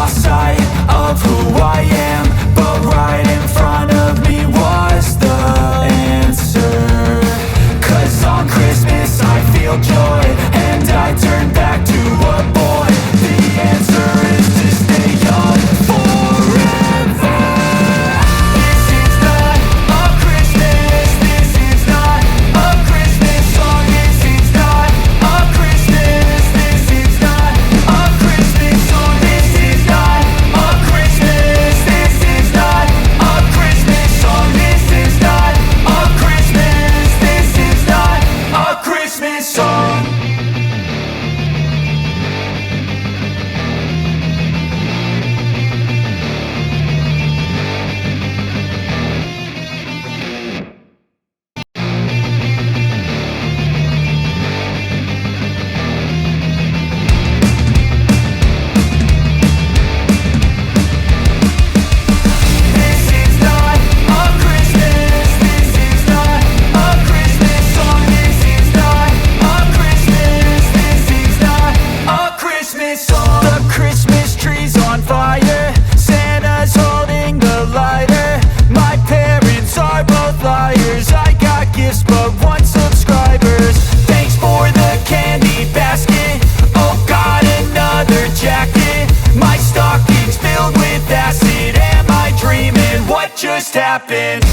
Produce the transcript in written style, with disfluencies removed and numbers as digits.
lost sight of who I am, but right in front of me was the answer. 'Cause on Christmas I feel joy, and I turn back to a boy. The answer is to stay young forever. This is not a Christmas, this is not a Christmas song. This is not a Christmas, this is not a Christmas song. This is not a Christmas, this is not a Christmas song. This is not a Christmas, this is not a Christmas song. This is not a Christmas, this is not a Christmas song. This is not a Christmas, this is not a Christmas song. The Christmas tree's on fire, Santa's holding the lighter. My parents are both liars, I got gifts but 1 subscribers. Thanks for the candy basket, oh got another jacket. My stocking's filled with acid, am I dreaming? What just happened?